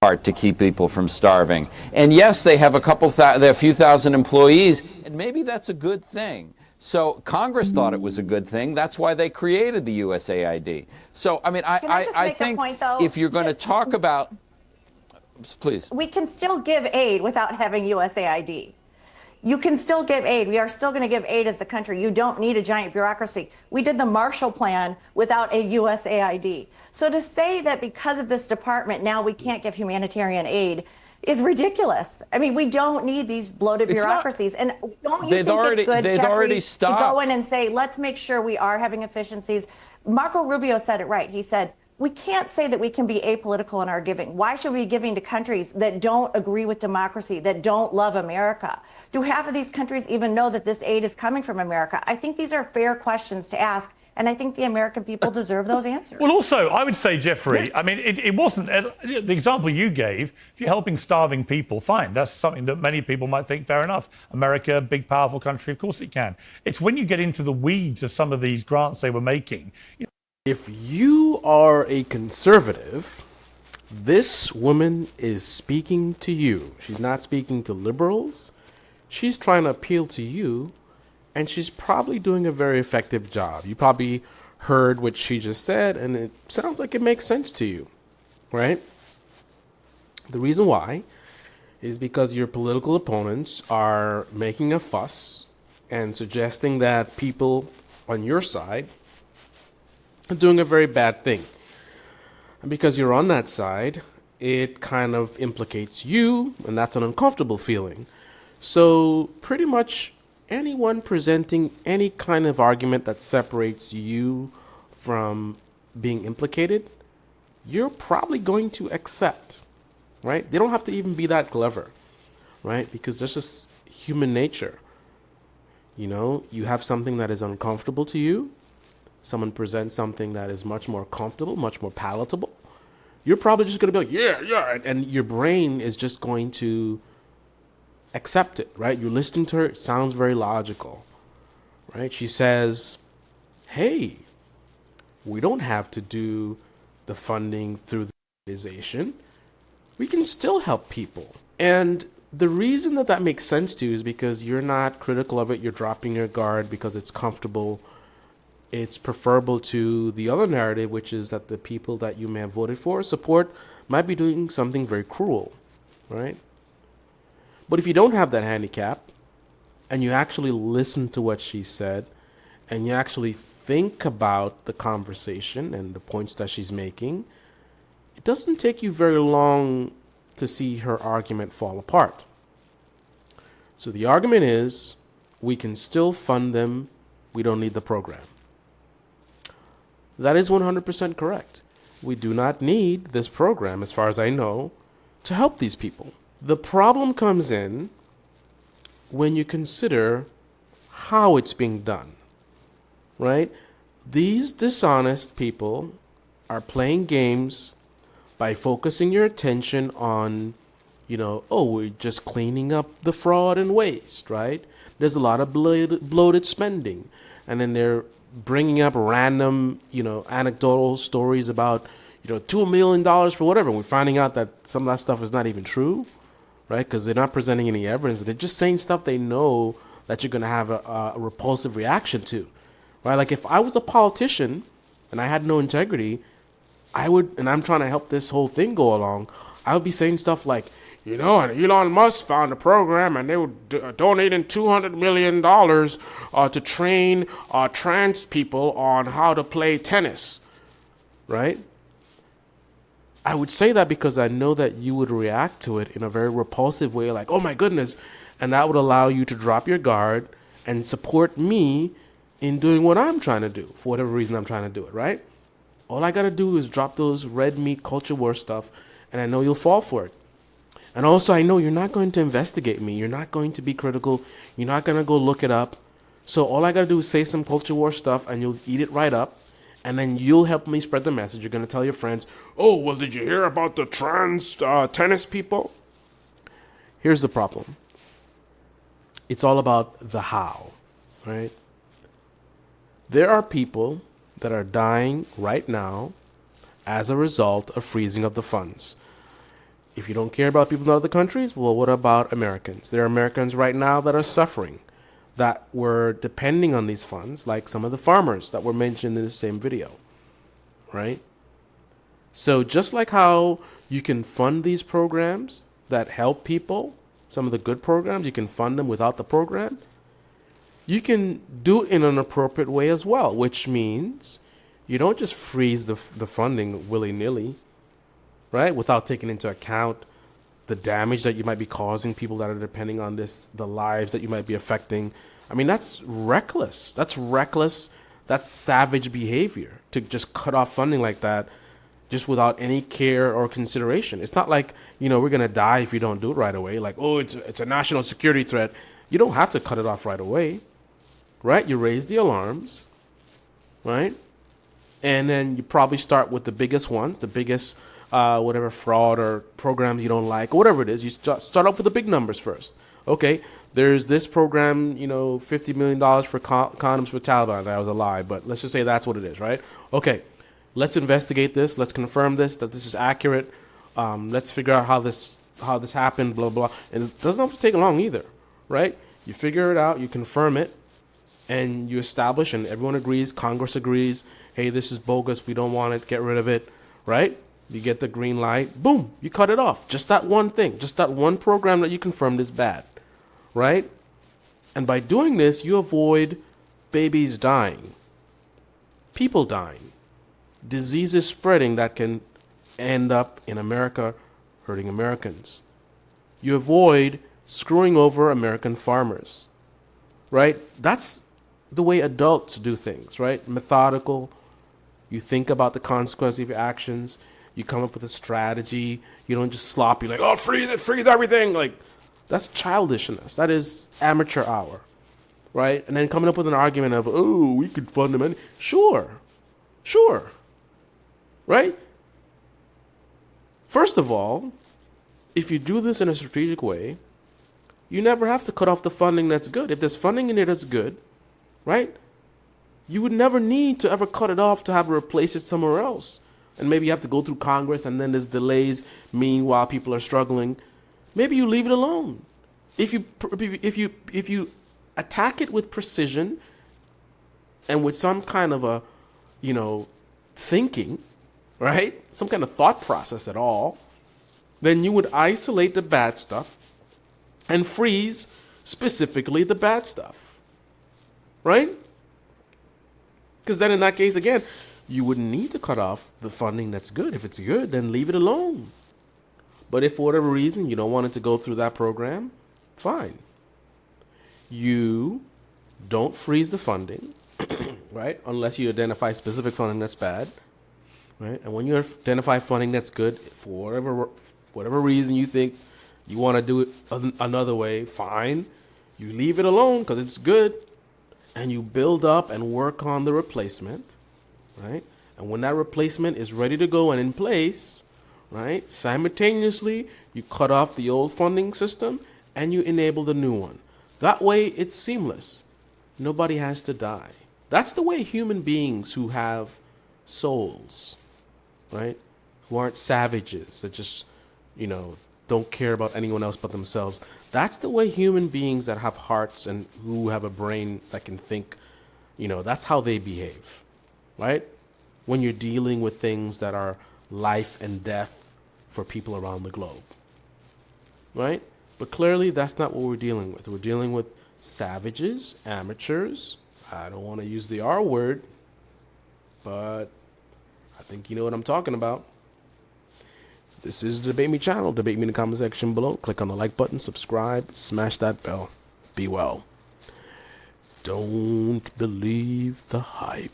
part to keep people from starving. And yes, they have a few thousand employees, and maybe that's a good thing. So Congress thought it was a good thing. That's why they created the USAID. So, I mean, I think if you're going to talk about, please. We can still give aid without having USAID. You can still give aid. We are still going to give aid as a country. You don't need a giant bureaucracy. We did the Marshall Plan without a USAID. So to say that because of this department now we can't give humanitarian aid is ridiculous. I mean, we don't need these bloated bureaucracies. And don't you think it's good, Jeffrey, to go in and say, let's make sure we are having efficiencies? Marco Rubio said it right. He said, we can't say that we can be apolitical in our giving. Why should we be giving to countries that don't agree with democracy, that don't love America? Do half of these countries even know that this aid is coming from America? I think these are fair questions to ask, and I think the American people deserve those answers. Well, also, I would say, Jeffrey, I mean, it wasn't the example you gave. If you're helping starving people, fine. That's something that many people might think, fair enough. America, big, powerful country, of course it can. It's when you get into the weeds of some of these grants they were making. If you are a conservative, this woman is speaking to you. She's not speaking to liberals. She's trying to appeal to you, and she's probably doing a very effective job. You probably heard what she just said, and it sounds like it makes sense to you, right? The reason why is because your political opponents are making a fuss and suggesting that people on your side doing a very bad thing. And because you're on that side, it kind of implicates you, and that's an uncomfortable feeling. So pretty much anyone presenting any kind of argument that separates you from being implicated, you're probably going to accept, right? They don't have to even be that clever, right? Because that's just human nature. You know, you have something that is uncomfortable to you. Someone presents something that is much more comfortable, much more palatable, you're probably just going to be like, yeah. And your brain is just going to accept it, right? You're listening to her. It sounds very logical, right? She says, hey, we don't have to do the funding through the organization. We can still help people. And the reason that makes sense to you is because you're not critical of it. You're dropping your guard because it's comfortable. It's preferable to the other narrative, which is that the people that you may have voted for support might be doing something very cruel, right? But if you don't have that handicap and you actually listen to what she said and you actually think about the conversation and the points that she's making, it doesn't take you very long to see her argument fall apart. So the argument is, we can still fund them. We don't need the program. That is 100% correct. We do not need this program, as far as I know, to help these people. The problem comes in when you consider how it's being done, right? These dishonest people are playing games by focusing your attention on, we're just cleaning up the fraud and waste, right? There's a lot of bloated spending. And then they're bringing up random, anecdotal stories about, $2 million for whatever. And we're finding out that some of that stuff is not even true, right? Because they're not presenting any evidence. They're just saying stuff they know that you're going to have a repulsive reaction to, right? Like if I was a politician and I had no integrity, and I'm trying to help this whole thing go along, I would be saying stuff like, and Elon Musk found a program and they were donating $200 million to train trans people on how to play tennis, right? I would say that because I know that you would react to it in a very repulsive way, like, oh my goodness, and that would allow you to drop your guard and support me in doing what I'm trying to do, for whatever reason I'm trying to do it, right? All I got to do is drop those red meat culture war stuff, and I know you'll fall for it. And also, I know you're not going to investigate me. You're not going to be critical. You're not going to go look it up. So all I got to do is say some culture war stuff, and you'll eat it right up. And then you'll help me spread the message. You're going to tell your friends, oh, well, did you hear about the trans tennis people? Here's the problem. It's all about the how, right? There are people that are dying right now as a result of freezing of the funds. If you don't care about people in other countries, well, what about Americans? There are Americans right now that are suffering, that were depending on these funds, like some of the farmers that were mentioned in the same video, right? So just like how you can fund these programs that help people, some of the good programs, you can fund them without the program, you can do it in an appropriate way as well, which means you don't just freeze the funding willy-nilly, right, without taking into account the damage that you might be causing people that are depending on this, the lives that you might be affecting. I mean, that's reckless. That's reckless. That's savage behavior to just cut off funding like that just without any care or consideration. It's not like, we're going to die if you don't do it right away. Like, oh, it's a national security threat. You don't have to cut it off right away, right? You raise the alarms, right? And then you probably start with the biggest ones, the biggest whatever fraud or programs you don't like, or whatever it is. You start off with the big numbers first. Okay, there's this program, $50 million for condoms for Taliban. That was a lie, but let's just say that's what it is, right? Okay, let's investigate this. Let's confirm this, that this is accurate. Let's figure out how this happened, blah, blah. And it doesn't have to take long either, right? You figure it out, you confirm it, and you establish, and everyone agrees, Congress agrees, hey, this is bogus, we don't want it, get rid of it, right? You get the green light, boom, you cut it off. Just that one thing, just that one program that you confirmed is bad, right? And by doing this, you avoid babies dying, people dying, diseases spreading that can end up in America hurting Americans. You avoid screwing over American farmers, right? That's the way adults do things, right? Methodical. You think about the consequence of your actions. You come up with a strategy. You don't just slop. You're like, oh, freeze it, freeze everything. Like, that's childishness. That is amateur hour, right? And then coming up with an argument of, oh, we could fund them. Sure, right? First of all, if you do this in a strategic way, you never have to cut off the funding that's good. If there's funding in it that's good, right? You would never need to ever cut it off to have to replace it somewhere else. And maybe you have to go through Congress, and then there's delays. Meanwhile, people are struggling. Maybe you leave it alone. If you attack it with precision and with some kind of a, thinking, right? Some kind of thought process at all, then you would isolate the bad stuff and freeze specifically the bad stuff, right? Because then in that case, again, you wouldn't need to cut off the funding that's good. If it's good, then leave it alone. But if for whatever reason you don't want it to go through that program, fine. You don't freeze the funding, right? Unless you identify specific funding that's bad, right? And when you identify funding that's good, for whatever reason you think you want to do it another way, fine. You leave it alone because it's good, and you build up and work on the replacement, right? And when that replacement is ready to go and in place, right, simultaneously, you cut off the old funding system and you enable the new one. That way, it's seamless. Nobody has to die. That's the way human beings who have souls, right, who aren't savages that just, don't care about anyone else but themselves. That's the way human beings that have hearts and who have a brain that can think, that's how they behave, right? When you're dealing with things that are life and death for people around the globe, right? But clearly that's not what we're dealing with. We're dealing with savages, amateurs. I don't want to use the R word, but I think you know what I'm talking about. This is the Debate Me channel. Debate me in the comment section below. Click on the like button, subscribe, smash that bell. Be well. Don't believe the hype.